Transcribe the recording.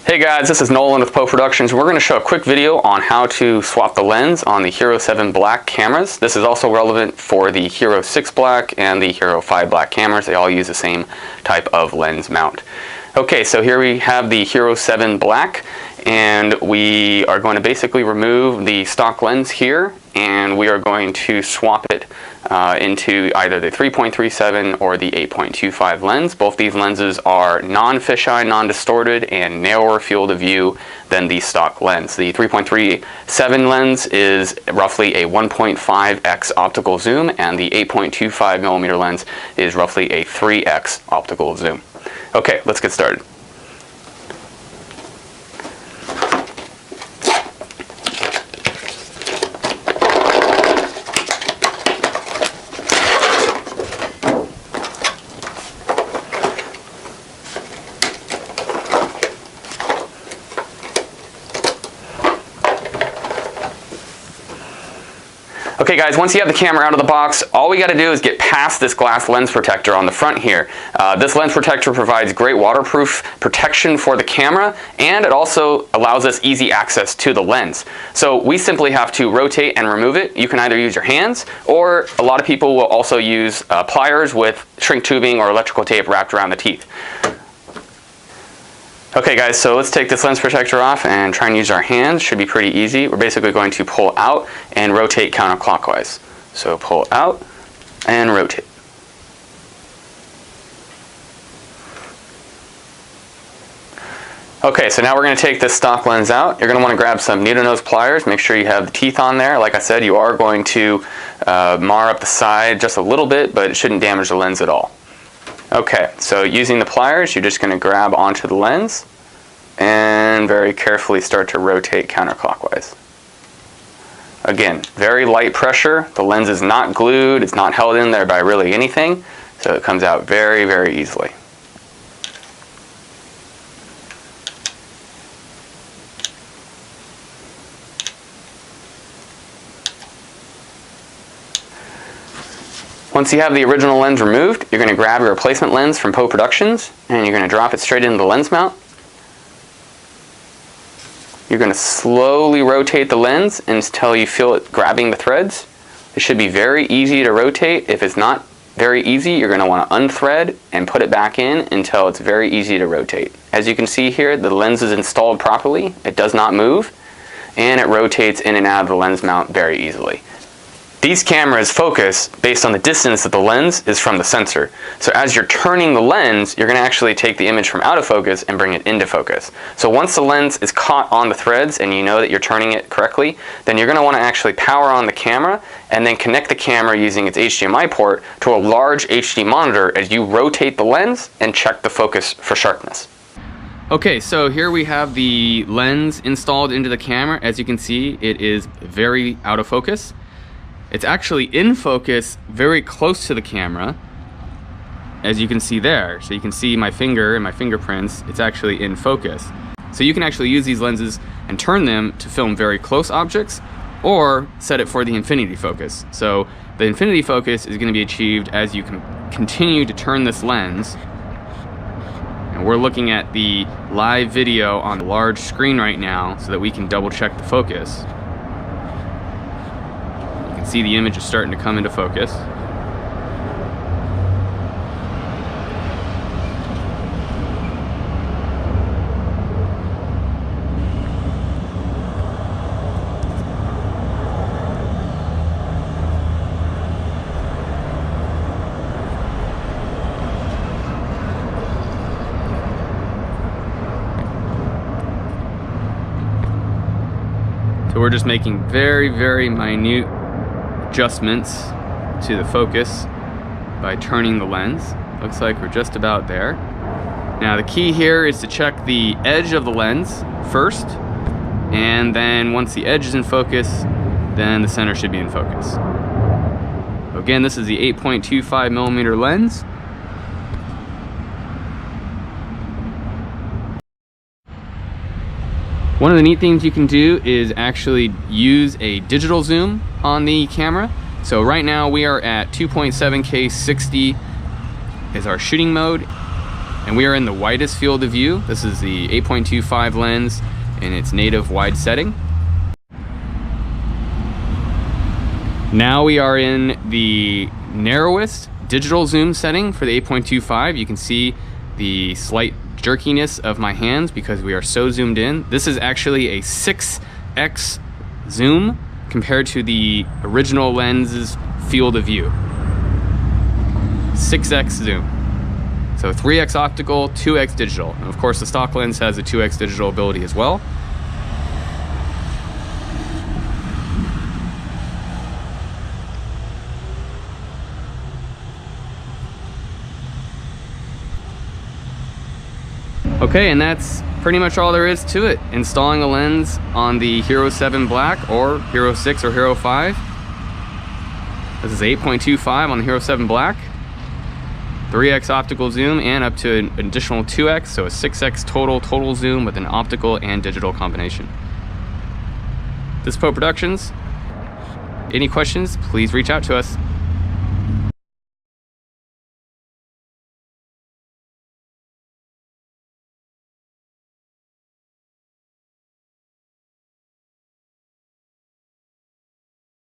Hey guys, this is Nolan with Poe Productions. We're going to show a quick video on how to swap the lens on the Hero 7 Black cameras. This is also relevant for the Hero 6 Black and the Hero 5 Black cameras. They all use the same type of lens mount. Okay, so here we have the Hero 7 Black, and we are going to basically remove the stock lens here, and we are going to swap it into either the 3.37 or the 8.25 lens. Both these lenses are non-fisheye, non-distorted, and narrower field of view than the stock lens. The 3.37 lens is roughly a 1.5x optical zoom, and the 8.25mm lens is roughly a 3x optical zoom. Okay, let's get started. Okay guys, once you have the camera out of the box, all we got to do is get past this glass lens protector on the front here. This lens protector provides great waterproof protection for the camera, and it also allows us easy access to the lens. So we simply have to rotate and remove it. You can either use your hands, or a lot of people will also use pliers with shrink tubing or electrical tape wrapped around the teeth. Okay guys, so let's take this lens protector off and try and use our hands. Should be pretty easy. We're basically going to pull out and rotate counterclockwise. So pull out and rotate. Okay, so now we're going to take this stock lens out. You're going to want to grab some needle nose pliers. Make sure you have the teeth on there. Like I said, you are going to mar up the side just a little bit, but it shouldn't damage the lens at all. Okay, so using the pliers, you're just going to grab onto the lens and very carefully start to rotate counterclockwise. Again, very light pressure. The lens is not glued, it's not held in there by really anything, so it comes out very, very easily. Once you have the original lens removed, you're going to grab your replacement lens from Poe Productions, and you're going to drop it straight into the lens mount. You're going to slowly rotate the lens until you feel it grabbing the threads. It should be very easy to rotate. If it's not very easy, you're going to want to unthread and put it back in until it's very easy to rotate. As you can see here, the lens is installed properly. It does not move, and it rotates in and out of the lens mount very easily. These cameras focus based on the distance that the lens is from the sensor. So as you're turning the lens, you're going to actually take the image from out of focus and bring it into focus. So once the lens is caught on the threads and you know that you're turning it correctly, then you're going to want to actually power on the camera and then connect the camera using its HDMI port to a large HD monitor as you rotate the lens and check the focus for sharpness. Okay, so here we have the lens installed into the camera. As you can see, it is very out of focus. It's actually in focus very close to the camera, as you can see there. So you can see my finger and my fingerprints, it's actually in focus. So you can actually use these lenses and turn them to film very close objects, or set it for the infinity focus. So the infinity focus is going to be achieved as you can continue to turn this lens. And we're looking at the live video on the large screen right now so that we can double check the focus. See, the image is starting to come into focus. So we're just making very, very minute adjustments to the focus by turning the lens. Looks like we're just about there. Now the key here is to check the edge of the lens first, and then once the edge is in focus, then the center should be in focus. Again, this is the 8.25mm lens. One of the neat things you can do is actually use a digital zoom on the camera. So right now we are at 2.7K 60 is our shooting mode. And we are in the widest field of view. This is the 8.25 lens in its native wide setting. Now we are in the narrowest digital zoom setting for the 8.25. You can see the slight jerkiness of my hands because we are so zoomed in. This is actually a 6x zoom compared to the original lens's field of view. 6x zoom. So 3x optical, 2x digital. And of course the stock lens has a 2x digital ability as well. Okay, and that's pretty much all there is to it. Installing a lens on the Hero 7 Black or Hero 6 or Hero 5. This is 8.25 on the Hero 7 Black. 3x optical zoom and up to an additional 2x, so a 6x total zoom with an optical and digital combination. This is Poe Productions. Any questions, please reach out to us.